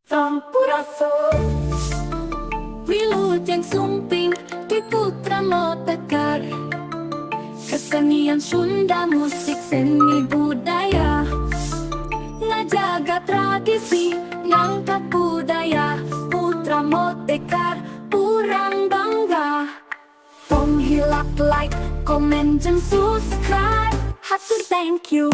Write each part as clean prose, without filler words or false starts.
Sampurasun Wilujeng Sumping Di Putra Motekar Kesenian Sunda, musik seni budaya ngajaga tradisi, ngangkat budaya Putra Motekar, urang bangga. Tong hilap like, komen jeung subscribe. Hatur thank you.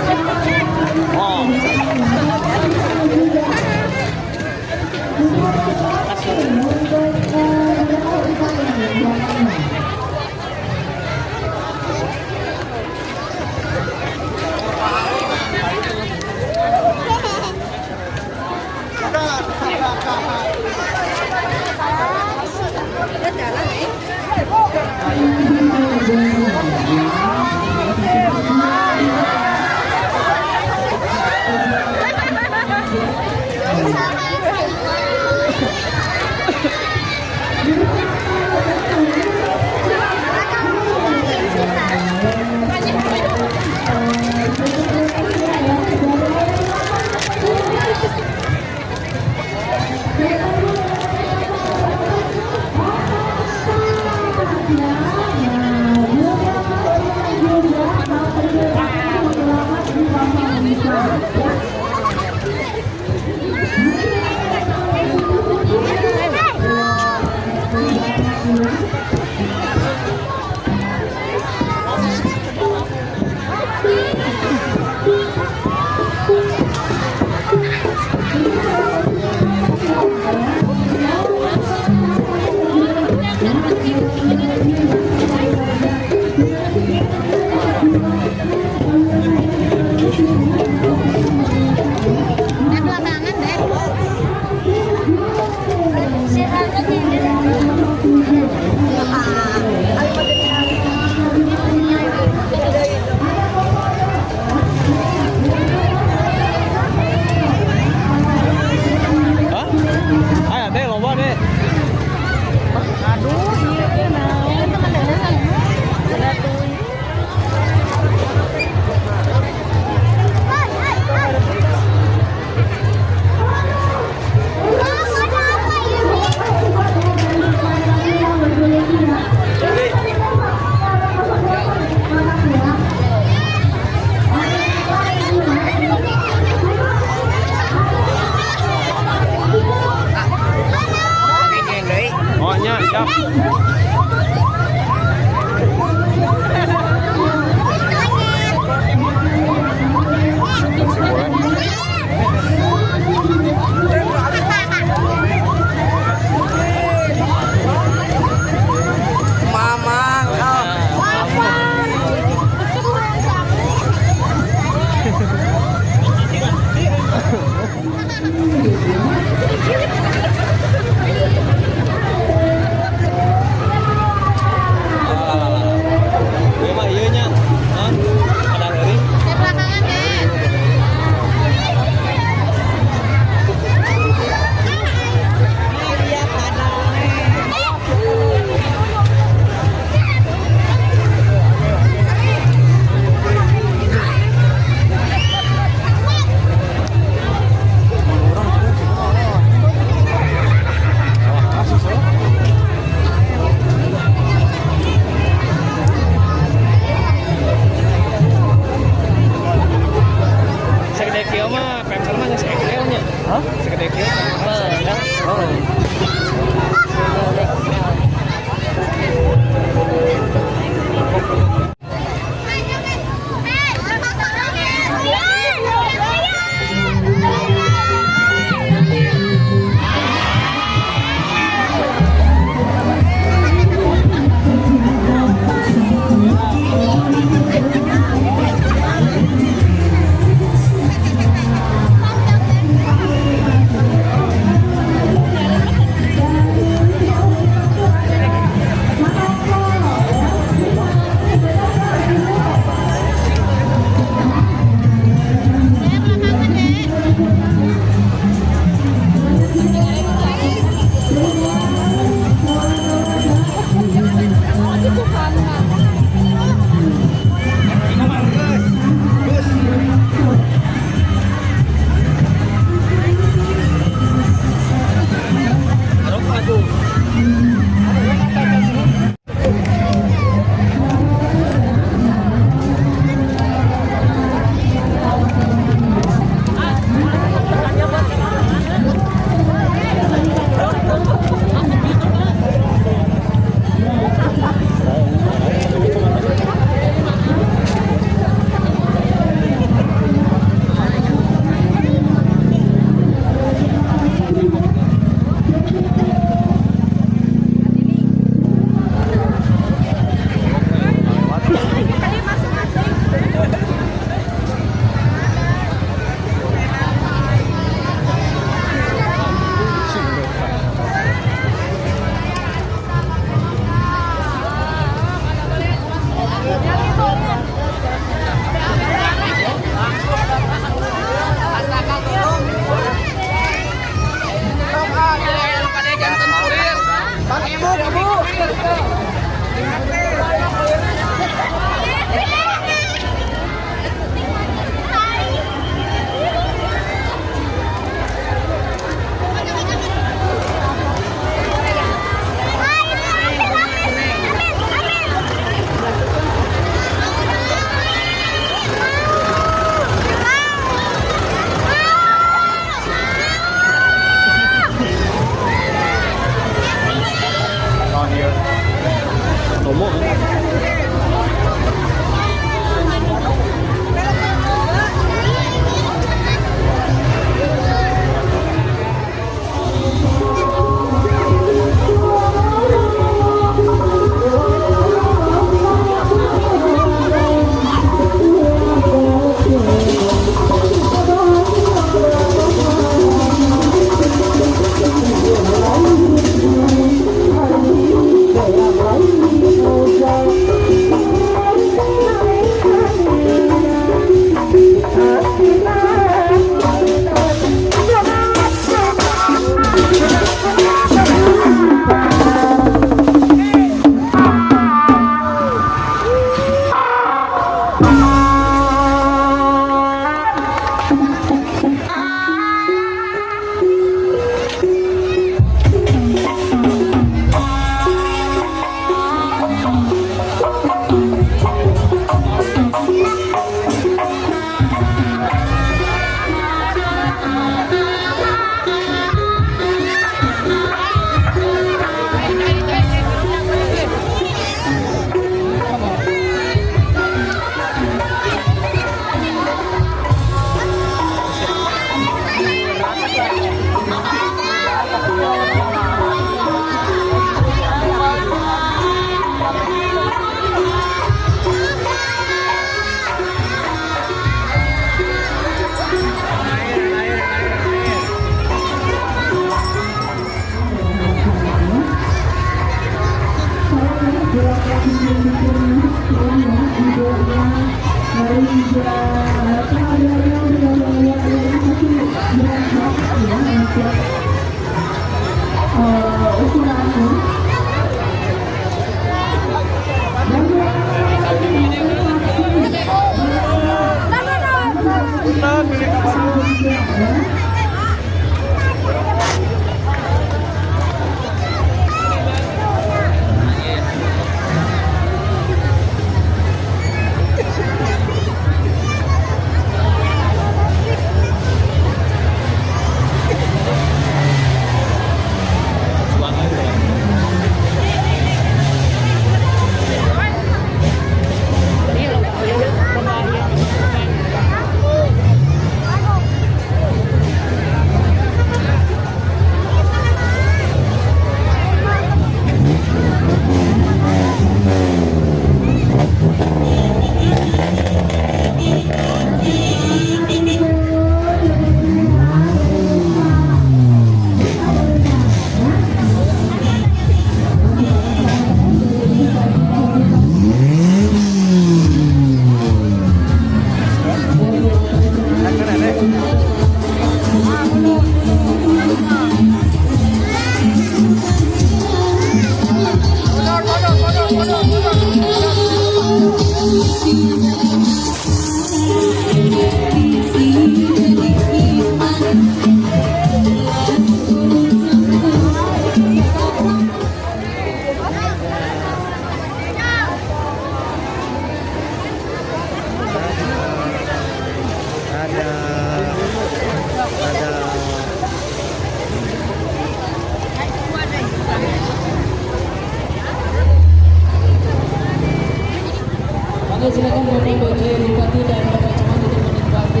Oke, silakan Bapak PJ Bupati dan Bapak Camat untuk menikmati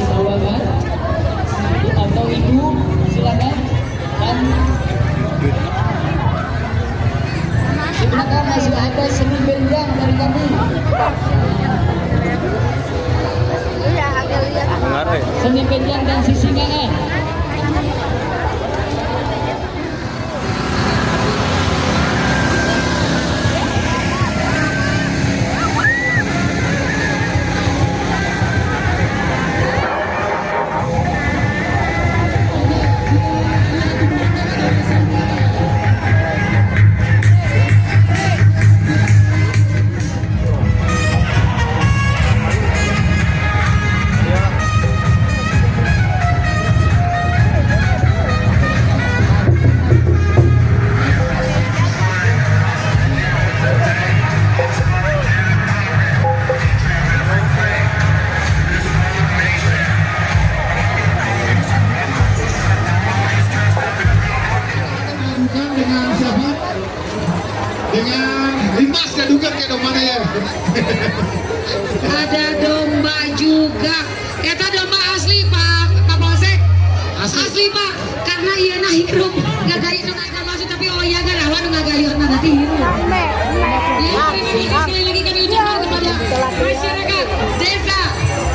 sawangan atau ibu silakan. Dan di belakang masih ada seni bendang dari kami. Seni bendang dan sisingangan. Dengan limas ya juga kayak domba ya. Ada domba juga. Eta domba asli Pak Polsek. Asli Pak, karena iya nah hirup. Ngagayin nu ngaga maksud tapi oh iya gak rawan ngagayun nanti hirup. Ya, terima kasih sekali lagi kami ucapkan kepada masyarakat Desa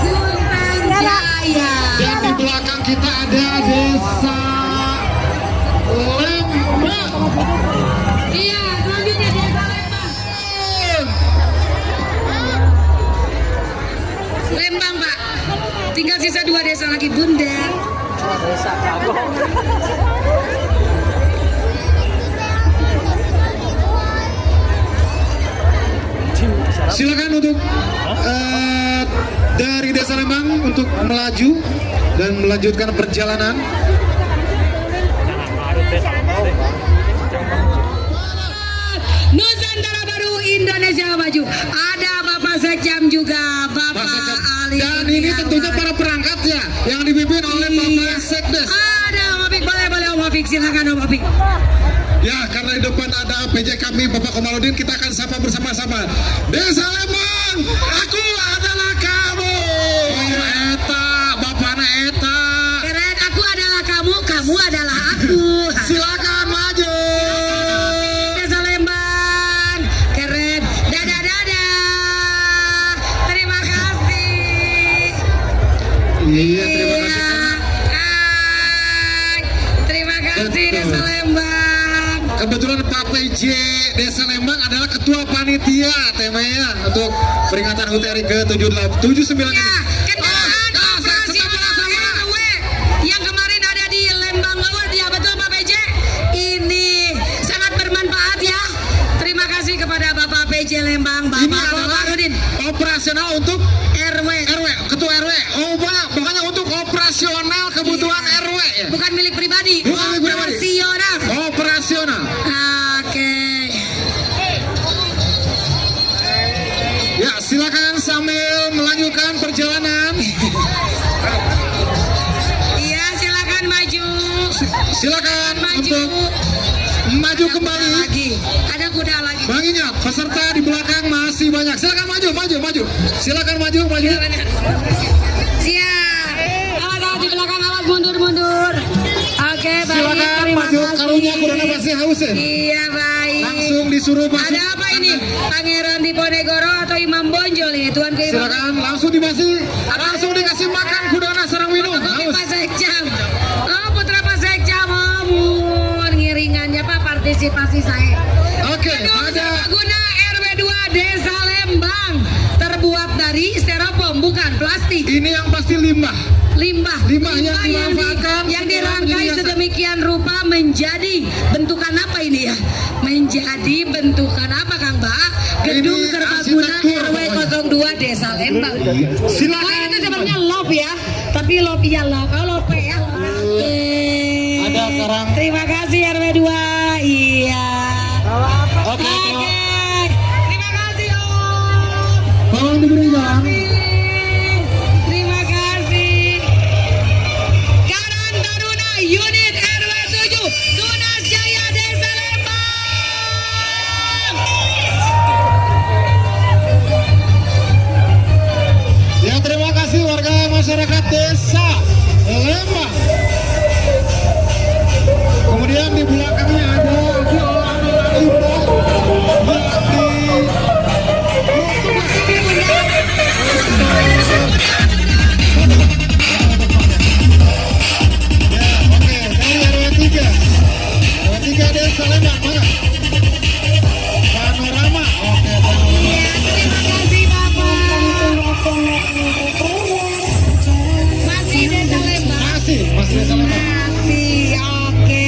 Kuntang Jaya. Dan di belakang kita ada Desa Lembang. Iya, selanjutnya Desa Lembang. Lembang Pak. Tinggal sisa 2 desa lagi Bunda. Silakan untuk dari Desa Lembang untuk melaju dan melanjutkan perjalanan. Nusantara Baru Indonesia Maju. Ada Bapak Sekjam juga, Bapak Ali. Dan ini tentunya para perangkatnya yang dipimpin oleh Bapak Sekdes. Ada Om Opik, boleh Om Opik, silakan Om Opik. Ya, karena di depan ada PJ kami Bapak Komarudin, kita akan sapa bersama-sama. Desa Lembang, aku adalah kamu. Oh, eta, Bapakna eta. Keren, aku adalah kamu, kamu adalah aku. Silakan maju. Desa Lembang, keren. Dadah. Terima kasih. Iya, terima kasih. Hai. Terima kasih Desa Lembang. Kebetulan Pak PJ Desa Lembang adalah ketua panitia temanya untuk peringatan HUT RI ke-79 ini. Ya, kendaraan operasional RW yang kemarin ada di Lembang Award, ya betul Pak PJ. Ini sangat bermanfaat ya. Terima kasih kepada Bapak PJ Lembang, Ini Bapak adalah Komarudin. operasional untuk RW. ketua RW. Oh, pokoknya untuk operasional kebutuhan Iya. RW ya. Bukan milik pribadi. Bukan milik pribadi. Operasional. Operasional. Oke. Ya, silakan sambil melanjutkan perjalanan. Iya, silakan maju. Silakan Maju. untuk maju kembali. Lagi. Ada kuda lagi. Bang Ingat, peserta di belakang masih banyak. Silakan maju. Silakan maju. Iya, benar. Siap. Awas di belakang, awas mundur. Oke, baik. Silakan Terima maju. kasih. Karunya kurang pasti haus ya. Iya, baik. Langsung disuruh masuk. Ada apa ini? Pangeran Diponegoro atau Imam Bonjol ini? Tuan ke Imam. Silakan langsung dikasih makan kudana sarang minum. Putri Haus. Pak Sekjam. Oh, Putra Pak Sekjam. Oh, ngiringannya Pak partisipasi saya. Oke, Gedung ada serbaguna RW2 Desa Lembang. Terbuat dari styrofoam, bukan plastik. ini yang pasti limbah. Limbah Limbah yang dimanfaatkan yang setelah dirangkai menjadi sedemikian rupa menjadi bentukan apa ini ya? Menjadi bentukan apa Kang Ba? Gedung Ini serbaguna arsitektur RW02 Desa Lembang. Oh, Silakan. itu sebenarnya love ya, tapi love ya love. Oh, love ya. Oke. Ada karang. Terima kasih RW2. Iya. Oke, Oke. Terima kasih Om. tolong diberi jalan. Terima kasih. Karang Taruna Unit RW7 Tunas Jaya Desa Lembang. Ya, terima kasih warga masyarakat Desa Lembang. Kemudian di belakangnya ada limbah RW3 Desa Lembang, mana? Panorama. Oke, panorama. Ya, terima kasih Bapak. Masih Desa Lembang. Masih Desa Lembang. Masih, oke.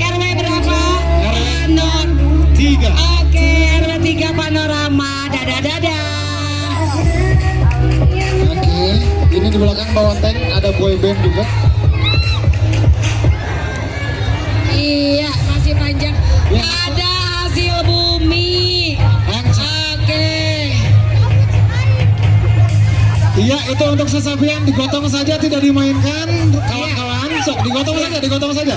RW berapa? Panor. 3. Oke, RW3 Panorama. Dadah. Oke, ini di belakang bawah tank ada boy band juga. Iya, masih panjang. Ya. Ada hasil bumi. Oke. Iya, itu untuk sesapian digotong saja, tidak dimainkan kawan-kawan. Sok digotong saja.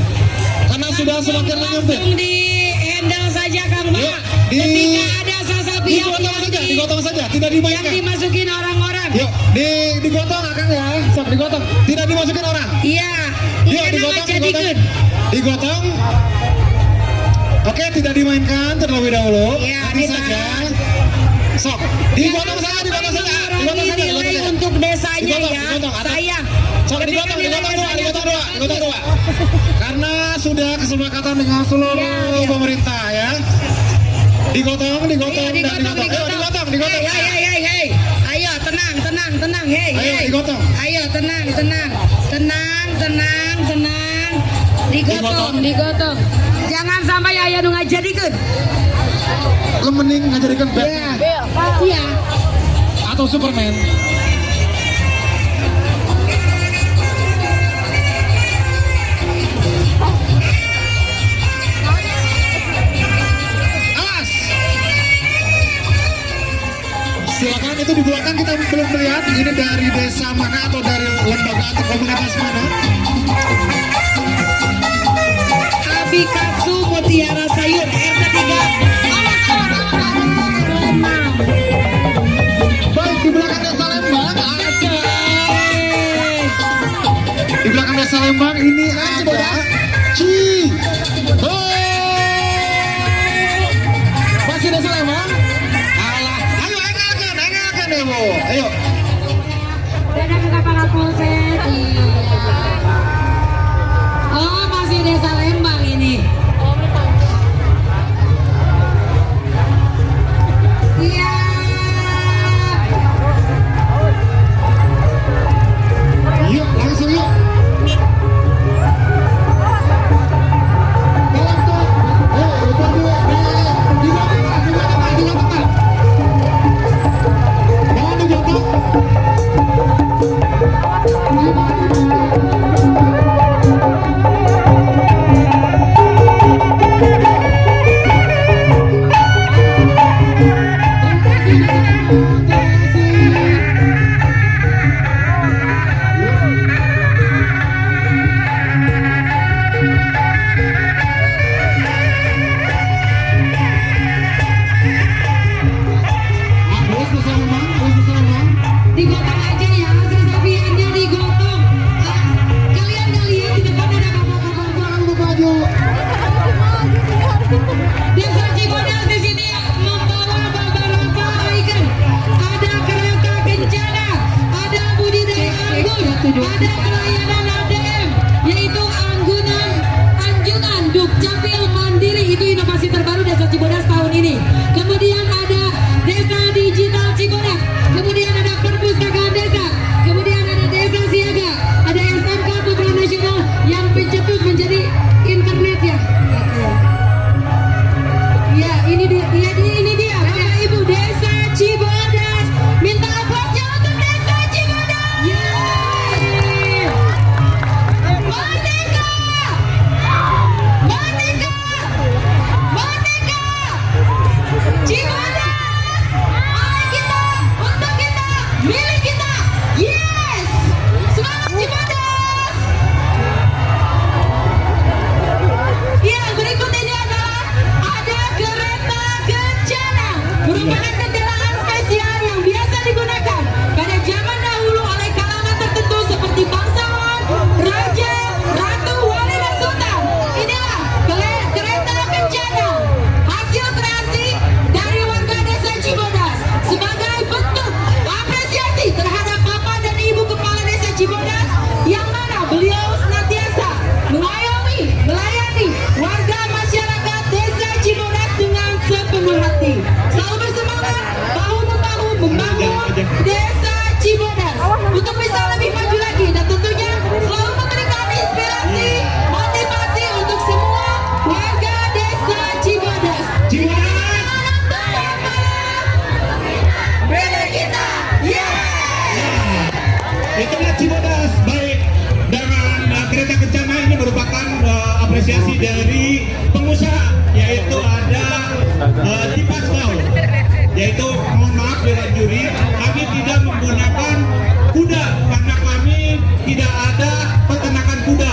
Karena sudah semakin menyempit. Langsung di handle saja Kang Ba. Yuk, Ketika ada sasapian digotong saja, tidak yang dimainkan. dimasukin orang-orang. Yuk, digotong akan ya, sok digotong. Tidak dimasukin orang. Iya. Yuk, digotong. Digotong. Oke, tidak dimainkan terlebih dahulu. Iya, Nanti saja. Sok, digotong saja. Nilai untuk desanya ya. Digotong. Sayang. Sok, digotong dua. Karena sudah kesepakatan dengan seluruh Ya. pemerintah ya. Digotong. Iya, Ayo, digotong. Hei. Ayo, tenang. Hei. Ayo, digotong. Ayo, tenang. Digotong. Jangan sampai aya nu ngajadikeun. Mending ngajarkan Batman Iya. atau Superman. Awas. Silakan, itu di belakang kita belum melihat ini dari desa mana atau dari lembaga atau komunitas mana. Abikatsu Mutiara Sayur RT3. Baik, di belakang desa Lembang ada. Di belakang desa Lembang ini ada masih desa Lembang. Alah, ayo engalkan ya Bu. Ayo. Dadah ke para polsek. Oh, masih Desa Lembang ini. Iya. Yuk, langsung yuk. Tolong tuh. Di belakang. ada pelayanan ADM, yaitu Anjungan Dukcapil Mandiri, itu inovasi terbaru Desa Cibodas tahun ini. Kemudian ada Desa Digital Cibodas, kemudian ada Perpustakaan Desa, kemudian ada Desa Siaga, ada SMK Putra Nasional yang pencetus menjadi internet ya. Ya, ini dia Bapak Ibu Desa Cibodas. Minta aplausnya untuk Desa Cibodas. Yeay. Merdeka! Merdeka! Merdeka! Cibodas! Oleh kita, untuk kita, milik kita. Yes! Semangat Cibodas! Ya, berikut ini adalah ada kereta kencana, merupakan kendaraan spesial yang biasa digunakan pada zaman dahulu oleh kalangan tertentu seperti bangsawan, raja, ratu, wali dan sultan. Inilah kereta kencana, hasil kreasi dari warga Desa Cibodas sebagai bentuk apresiasi terhadap Bapak dan Ibu Kepala Desa Cibodas yang mana beliau senantiasa mengayomi, melayani warga masyarakat Desa Cibodas dengan sepenuh hati. Selalu bersemangat, bahu-membahu membangun Desa Cibodas untuk bisa lebih maju lagi dan tentunya selalu memberikan inspirasi, motivasi untuk semua warga Desa Cibodas. Milik kita, Itulah Cibodas. Baik, dengan kereta kencana ini merupakan apresiasi dari pengusaha, yaitu ada Tipaskau, yaitu mohon maaf dengan juri, kami tidak menggunakan kuda karena kami tidak ada peternakan kuda.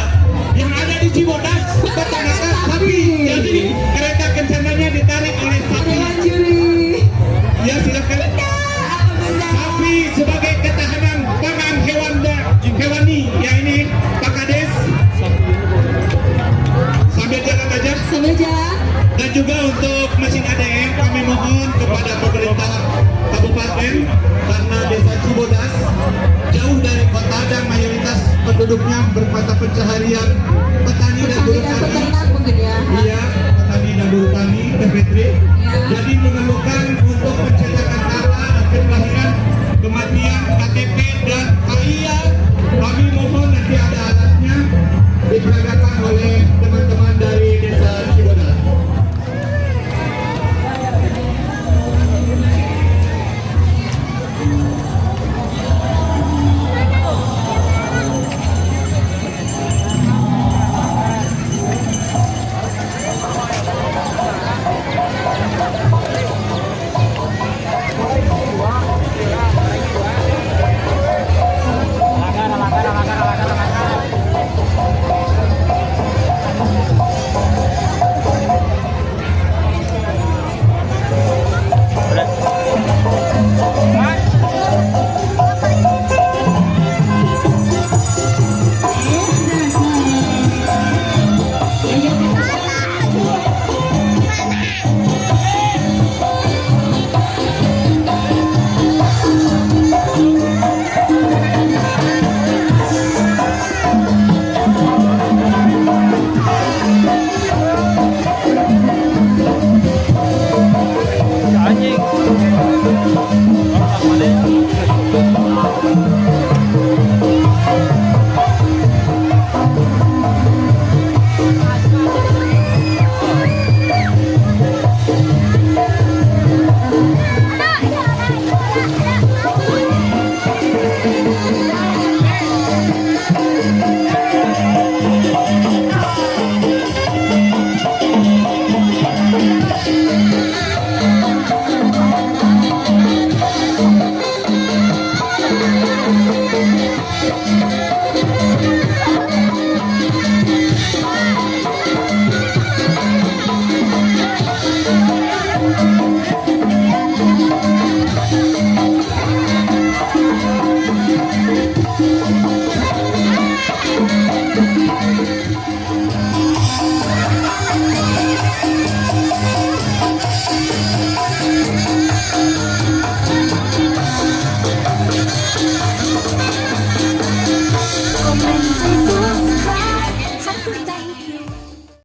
Yang ada di Cibodas peternakan sapi. Jadi kereta kencananya ditarik oleh sapi. Ya, silakan. Sapi sebagai ketahanan pangan hewani. Ya, ini Pak Kades. Sambil jalan aja. Dan juga untuk mesin ADM kami mohon kepada pemerintah kabupaten, karena Desa Cibodas jauh dari kota dan mayoritas penduduknya bermata pencaharian petani dan buruh tani. Iya, petani dan buruh tani, Fitri. Jadi memerlukan untuk pencetakan akta, akte kelahiran, kematian, KTP dan